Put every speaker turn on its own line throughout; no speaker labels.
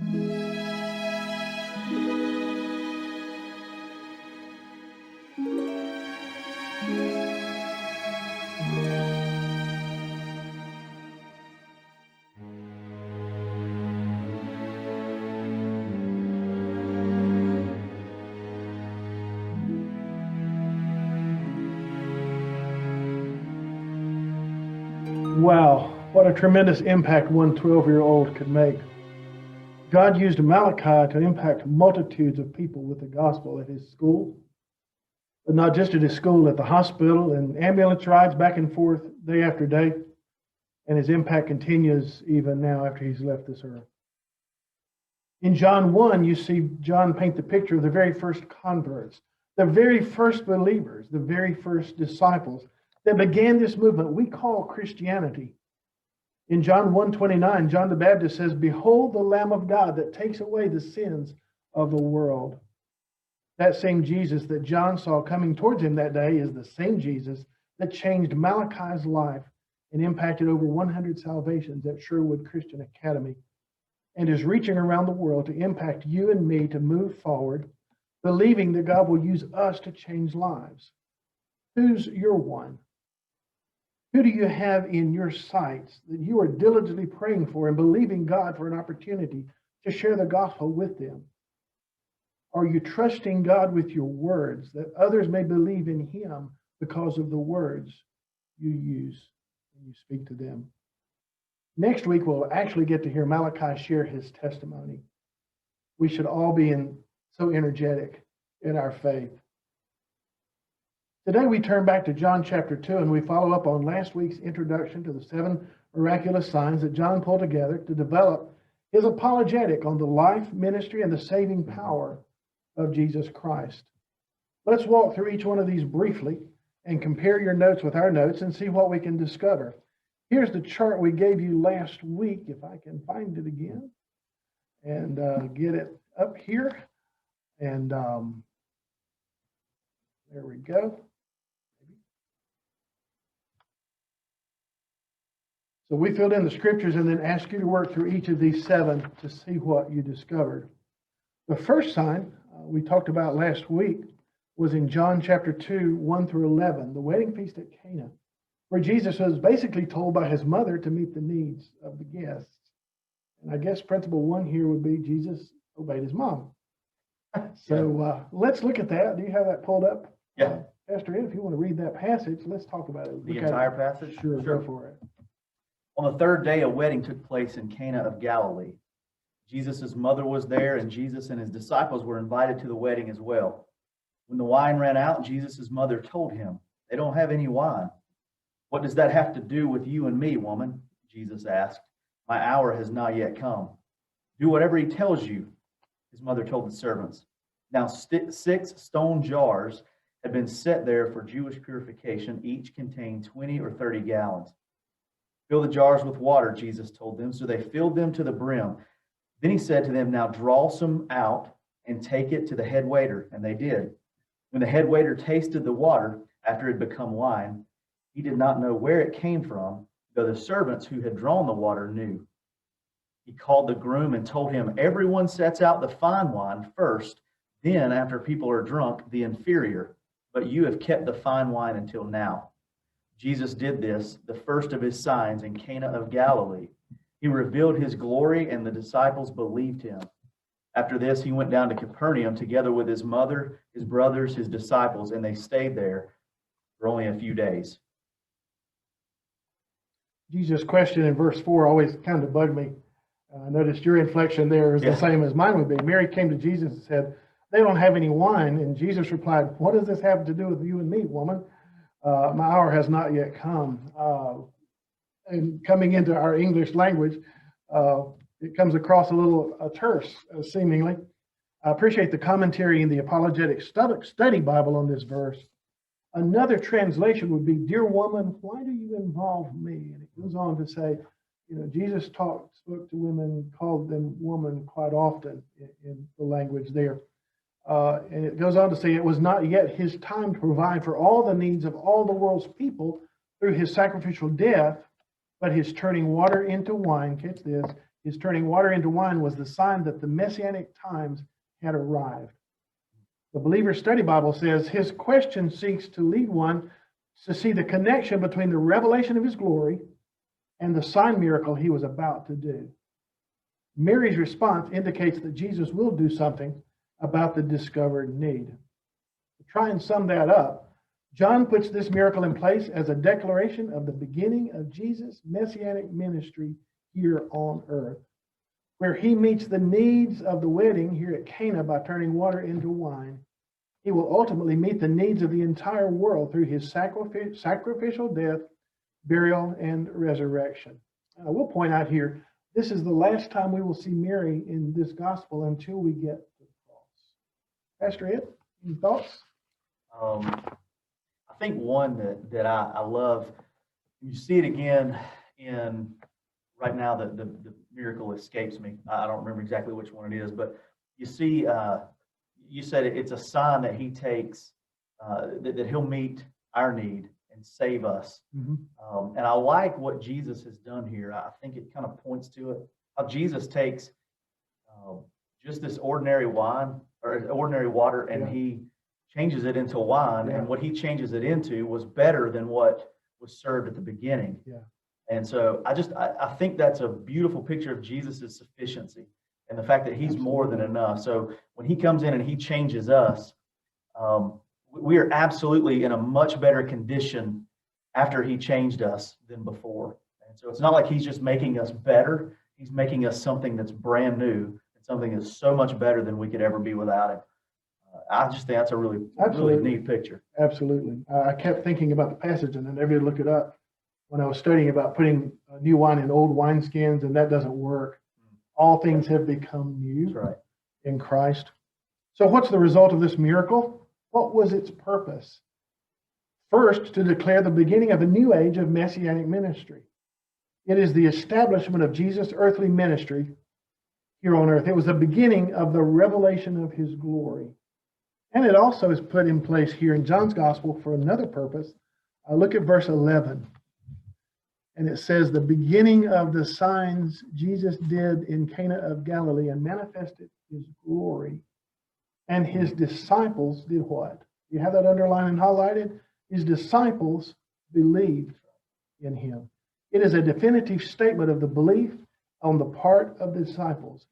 Wow, what a tremendous impact one 12-year-old could make. God used Malachi to impact multitudes of people with the gospel at his school, but not just at his school, at the hospital, and ambulance rides back and forth day after day. And his impact continues even now after he's left this earth. In John 1, you see John paint the picture of the very first converts, the very first believers, the very first disciples that began this movement we call Christianity. In John 1:29, John the Baptist says, "Behold the Lamb of God that takes away the sins of the world." That same Jesus that John saw coming towards him that day is the same Jesus that changed Malachi's life and impacted over 100 salvations at Sherwood Christian Academy, and is reaching around the world to impact you and me to move forward, believing that God will use us to change lives. Who's your one? Who do you have in your sights that you are diligently praying for and believing God for an opportunity to share the gospel with them? Are you trusting God with your words that others may believe in him because of the words you use when you speak to them? Next week, we'll actually get to hear Malachi share his testimony. We should all be so energetic in our faith. Today, we turn back to John chapter 2, and we follow up on last week's introduction to the 7 miraculous signs that John pulled together to develop his apologetic on the life, ministry, and the saving power of Jesus Christ. Let's walk through each one of these briefly and compare your notes with our notes and see what we can discover. Here's the chart we gave you last week, if I can find it again, and get it up here. And there we go. So we filled in the scriptures and then asked you to work through each of these 7 to see what you discovered. The first sign we talked about last week was in John chapter 2, 1 through 11, the wedding feast at Cana, where Jesus was basically told by his mother to meet the needs of the guests. And I guess principle 1 here would be Jesus obeyed his mom. So let's look at that. Do you have that pulled up?
Yeah.
Pastor Ed, if you want to read that passage, let's talk about it.
The entire passage?
Sure, go for it.
On the 3rd day, a wedding took place in Cana of Galilee. Jesus' mother was there, and Jesus and his disciples were invited to the wedding as well. When the wine ran out, Jesus' mother told him, "They don't have any wine." "What does that have to do with you and me, woman?" Jesus asked. "My hour has not yet come." "Do whatever he tells you," his mother told the servants. Now 6 stone jars had been set there for Jewish purification. Each contained 20 or 30 gallons. "Fill the jars with water," Jesus told them. So they filled them to the brim. Then he said to them, "Now draw some out and take it to the head waiter." And they did. When the head waiter tasted the water after it had become wine, he did not know where it came from, though the servants who had drawn the water knew. He called the groom and told him, "Everyone sets out the fine wine first, then after people are drunk, the inferior. But you have kept the fine wine until now." Jesus did this, the first of his signs, in Cana of Galilee. He revealed his glory, and the disciples believed him. After this, he went down to Capernaum together with his mother, his brothers, his disciples, and they stayed there for only a few days.
Jesus' question in verse 4 always kind of bugged me. I noticed your inflection there is the same as mine would be. Mary came to Jesus and said, "They don't have any wine." And Jesus replied, "What does this have to do with you and me, woman? My hour has not yet come." And coming into our English language, it comes across a little terse, seemingly. I appreciate the commentary in the Apologetic Study Bible on this verse. Another translation would be, "Dear woman, why do you involve me?" And it goes on to say, Jesus spoke to women, called them woman quite often in the language there. And it goes on to say, it was not yet his time to provide for all the needs of all the world's people through his sacrificial death, but his turning water into wine, catch this, His turning water into wine was the sign that the messianic times had arrived. The Believer's Study Bible says his question seeks to lead one to see the connection between the revelation of his glory and the sign miracle he was about to do. Mary's response indicates that Jesus will do something about the discovered need. To try and sum that up, John puts this miracle in place as a declaration of the beginning of Jesus' messianic ministry here on earth, where he meets the needs of the wedding here at Cana by turning water into wine. He will ultimately meet the needs of the entire world through his sacrificial death, burial, and resurrection. I will point out here, this is the last time we will see Mary in this gospel until we get to the cross. Pastor Ed, any thoughts?
I think one that I love, you see it again in, right now the miracle escapes me. I don't remember exactly which one it is, but you see, you said it's a sign that he takes, that he'll meet our need and save us.
Mm-hmm.
And I like what Jesus has done here. I think it kind of points to it, how Jesus takes just this ordinary wine or ordinary water, and he changes it into wine. And what he changes it into was better than what was served at the beginning. And so I think that's a beautiful picture of Jesus' sufficiency and the fact that he's more than enough. So when he comes in and he changes us, we are absolutely in a much better condition after he changed us than before. And so it's not like he's just making us better. He's making us something that's brand new and something that's so much better than we could ever be without him. I just think that's a really neat picture.
Absolutely. I kept thinking about the passage, and then every look it up when I was studying about putting new wine in old wineskins, and that doesn't work. All things have become new in Christ. So what's the result of this miracle? What was its purpose? First, to declare the beginning of a new age of messianic ministry. It is the establishment of Jesus' earthly ministry here on earth. It was the beginning of the revelation of his glory. And it also is put in place here in John's gospel for another purpose. Look at verse 11. And it says, the beginning of the signs Jesus did in Cana of Galilee and manifested his glory. And his disciples did what? You have that underlined and highlighted? His disciples believed in him. It is a definitive statement of the belief on the part of the disciples.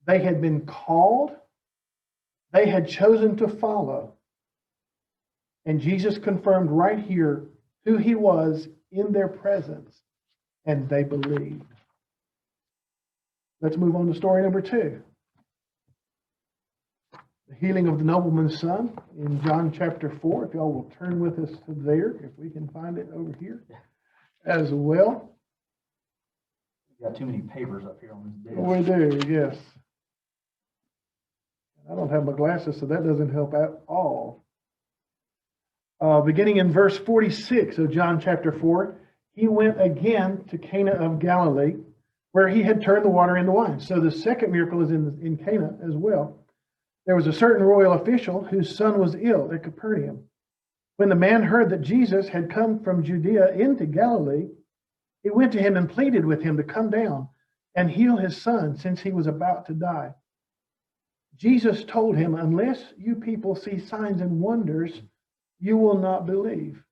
They had been called. They had chosen to follow. And Jesus confirmed right here who he was in their presence. And they believed. Let's move on to story number 2. The healing of the nobleman's son in John chapter 4. If y'all will turn with us to there, if we can find it over here as well.
We've got too many papers up here on this desk.
We do, yes. I don't have my glasses, so that doesn't help at all. Beginning in verse 46 of John chapter 4, he went again to Cana of Galilee, where he had turned the water into wine. So the second miracle is in Cana as well. There was a certain royal official whose son was ill at Capernaum. When the man heard that Jesus had come from Judea into Galilee, he went to him and pleaded with him to come down and heal his son, since he was about to die. Jesus told him, unless you people see signs and wonders, you will not believe.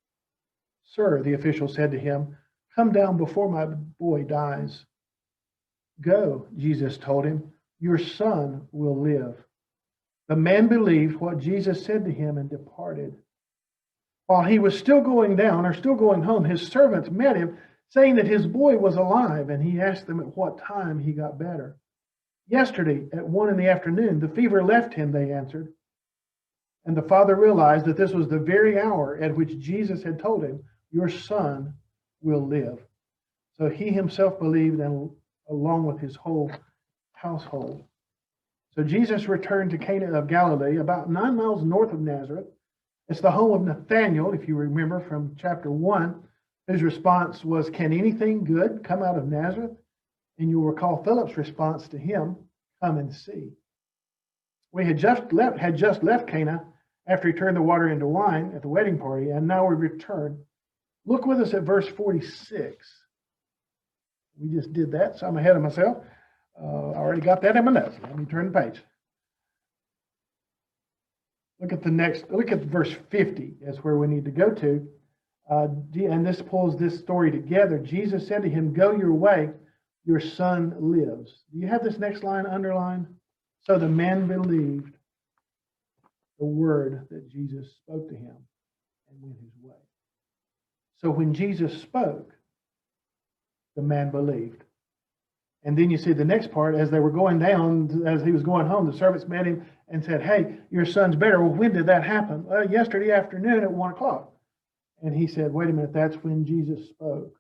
Sir, the official said to him, come down before my boy dies. Go, Jesus told him, your son will live. The man believed what Jesus said to him and departed. While he was still going home, his servants met him, saying that his boy was alive, and he asked them at what time he got better. Yesterday, at 1 p.m, the fever left him, they answered. And the father realized that this was the very hour at which Jesus had told him, your son will live. So he himself believed, and along with his whole household. So Jesus returned to Cana of Galilee, about 9 miles north of Nazareth. It's the home of Nathanael, if you remember from chapter 1, whose response was, can anything good come out of Nazareth? And you'll recall Philip's response to him, come and see. We had just left Cana after he turned the water into wine at the wedding party, and now we return. Look with us at verse 46. We just did that, so I'm ahead of myself. I already got that in my notes. Let me turn the page. Look at verse 50. That's where we need to go to. And this pulls this story together. Jesus said to him, "Go your way, your son lives." Do you have this next line underlined? So the man believed the word that Jesus spoke to him and went his way. So when Jesus spoke, the man believed. And then you see the next part, as they were going down, as he was going home, the servants met him and said, "Hey, your son's better." Well, when did that happen? Yesterday afternoon at 1 o'clock. And he said, "Wait a minute, that's when Jesus spoke."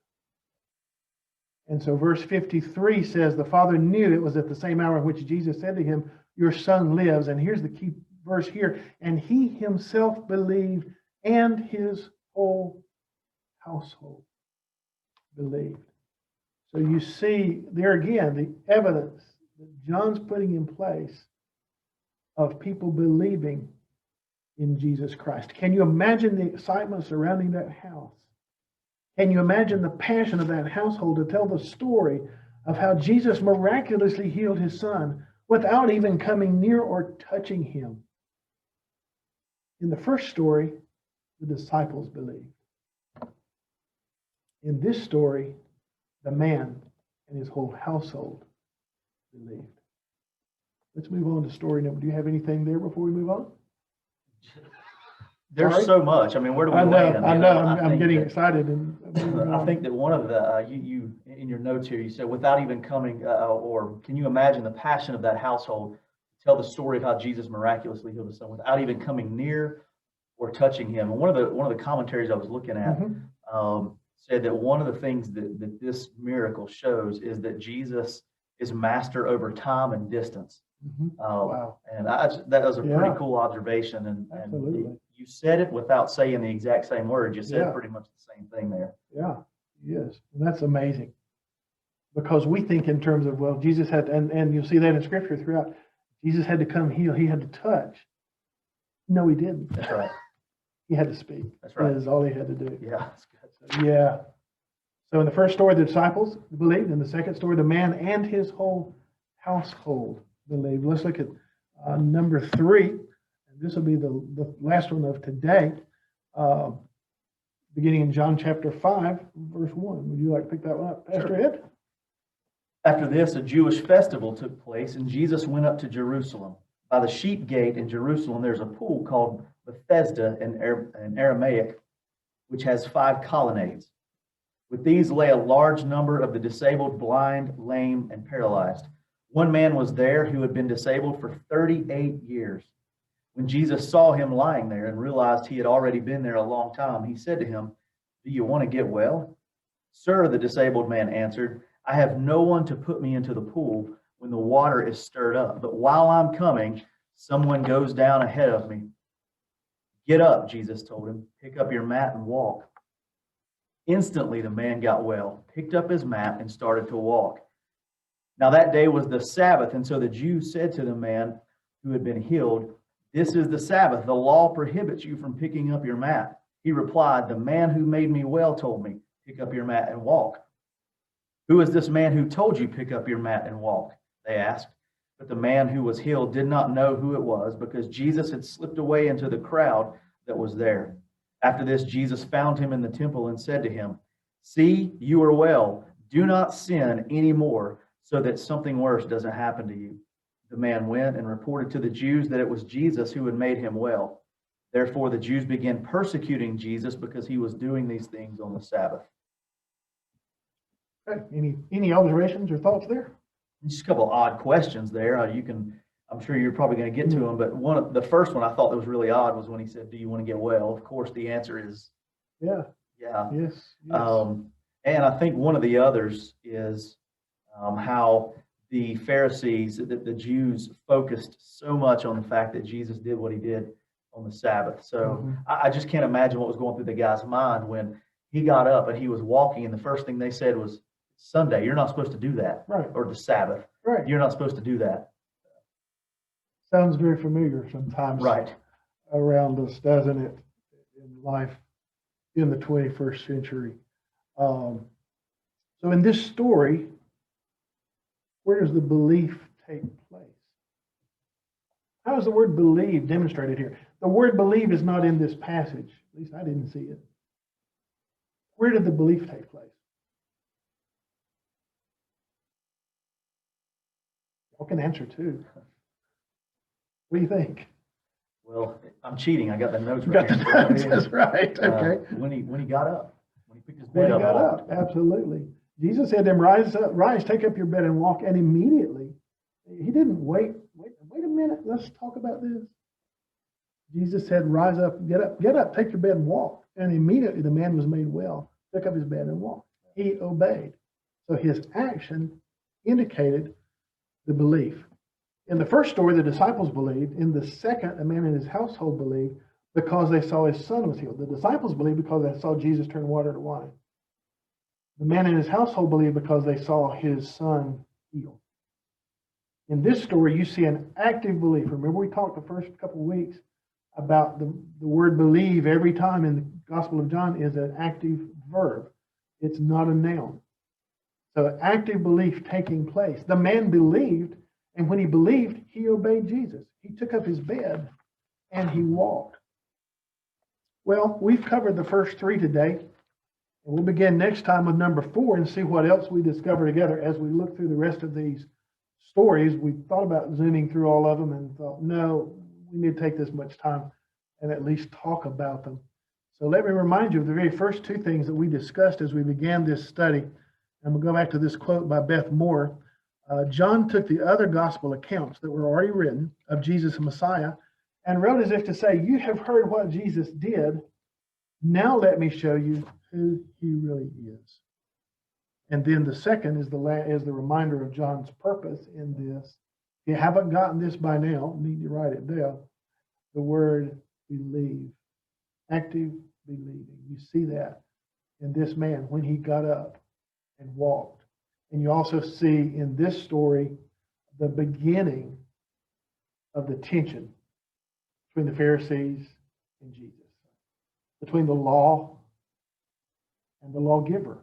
And so verse 53 says, the father knew it was at the same hour in which Jesus said to him, "Your son lives." And here's the key verse here. And he himself believed, and his whole household believed. So you see there again the evidence that John's putting in place of people believing in Jesus Christ. Can you imagine the excitement surrounding that house? Can you imagine the passion of that household to tell the story of how Jesus miraculously healed his son without even coming near or touching him? In the first story, the disciples believed. In this story, the man and his whole household believed. Let's move on to story number. Do you have anything there before we move on?
There's so much. I mean, where do we land?
I know. I'm getting excited.
I think that one of the, you in your notes here, you said, without even coming, or can you imagine the passion of that household to tell the story of how Jesus miraculously healed his son without even coming near or touching him? And one of the commentaries I was looking at said that one of the things that this miracle shows is that Jesus is master over time and distance.
Wow.
And that was a pretty cool observation. And you said it without saying the exact same word. You said pretty much the same thing there.
Yeah, yes. And that's amazing. Because we think in terms of, well, Jesus had, and you'll see that in Scripture throughout, Jesus had to come heal. He had to touch. No, he didn't.
That's right.
He had to speak.
That's right.
That is all he had to do.
Yeah, that's good.
Yeah. So in the first story, the disciples believed. In the second story, the man and his whole household believed. Let's look at number 3. And this will be the last one of today, beginning in John chapter 5, verse 1. Would you like to pick that one up, Pastor Ed?
After this, a Jewish festival took place, and Jesus went up to Jerusalem. By the sheep gate in Jerusalem, there's a pool called Bethesda in Aramaic, which has 5 colonnades. With these lay a large number of the disabled, blind, lame, and paralyzed. One man was there who had been disabled for 38 years. When Jesus saw him lying there and realized he had already been there a long time, he said to him, "Do you want to get well?" "Sir," the disabled man answered, "I have no one to put me into the pool when the water is stirred up. But while I'm coming, someone goes down ahead of me." "Get up," Jesus told him. "Pick up your mat and walk." Instantly, the man got well, picked up his mat, and started to walk. Now that day was the Sabbath, and so the Jews said to the man who had been healed, "This is the Sabbath. The law prohibits you from picking up your mat." He replied, "The man who made me well told me, 'Pick up your mat and walk.'" "Who is this man who told you, 'Pick up your mat and walk'?" they asked. But the man who was healed did not know who it was, because Jesus had slipped away into the crowd that was there. After this, Jesus found him in the temple and said to him, "See, you are well. Do not sin anymore, so that something worse doesn't happen to you." The man went and reported to the Jews that it was Jesus who had made him well. Therefore, the Jews began persecuting Jesus because he was doing these things on the Sabbath.
Okay. Any observations or thoughts there?
Just a couple of odd questions there. I'm sure you're probably going to get to them, but the first one I thought that was really odd was when he said, "Do you want to get well?" Of course, the answer is
yeah. Yes.
And I think one of the others is how the Pharisees, the Jews, focused so much on the fact that Jesus did what he did on the Sabbath. So I just can't imagine what was going through the guy's mind when he got up and he was walking, and the first thing they said was, "Sunday, you're not supposed to do that."
Right.
Or the Sabbath.
Right.
You're not supposed to do that.
Sounds very familiar sometimes.
Right.
Around us, doesn't it? In life in the 21st century. So in this story, where does the belief take place? How is the word believe demonstrated here? The word believe is not in this passage. At least I didn't see it. Where did the belief take place? Y'all can answer too. What do you think?
Well, I'm cheating. I got the notes
You
right
got the
here.
notes, that's right, okay.
When he got up, when he picked his
When
bed
he
up.
got
and
up,
walked.
absolutely. Jesus said to him, rise up, rise, take up your bed and walk. And immediately, he didn't wait a minute, let's talk about this. Jesus said, rise up, get up, take your bed and walk. And immediately the man was made well, took up his bed and walked. He obeyed. So his action indicated the belief. In the first story, the disciples believed. In the second, a man in his household believed because they saw his son was healed. The disciples believed because they saw Jesus turn water to wine. The man in his household believed because they saw his son healed. In this story, you see an active belief. Remember, we talked the first couple of weeks about the word believe every time in the Gospel of John is an active verb. It's not a noun. So active belief taking place. The man believed, and when he believed, he obeyed Jesus. He took up his bed and he walked. Well, we've covered the first three today, and we'll begin next time with number 4 and see what else we discover together as we look through the rest of these stories. We thought about zooming through all of them and thought, no, we need to take this much time and at least talk about them. So let me remind you of the very first 2 things that we discussed as we began this study. And we'll go back to this quote by Beth Moore. John took the other gospel accounts that were already written of Jesus the Messiah and wrote as if to say, you have heard what Jesus did. Now let me show you who he really is. And then the second is the reminder of John's purpose in this. If you haven't gotten this by now, you need to write it down. The word believe, active believing. You see that in this man when he got up and walked. And you also see in this story the beginning of the tension between the Pharisees and Jesus, between the law and the lawgiver,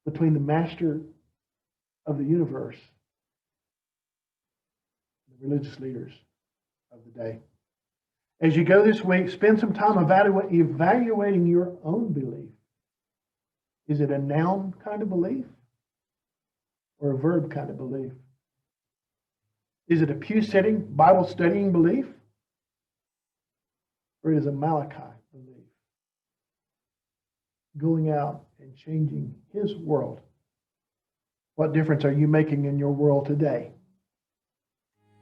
between the master of the universe and the religious leaders of the day. As you go this week, spend some time evaluating your own belief. Is it a noun kind of belief or a verb kind of belief? Is it a pew-sitting, Bible studying belief? Or is it a Malachi belief? Going out and changing his world. What difference are you making in your world today?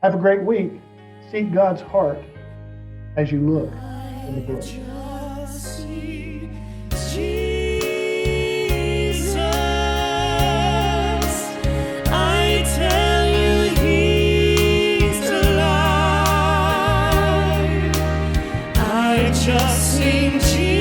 Have a great week. Seek God's heart as you look in the book.
Just sing Jesus.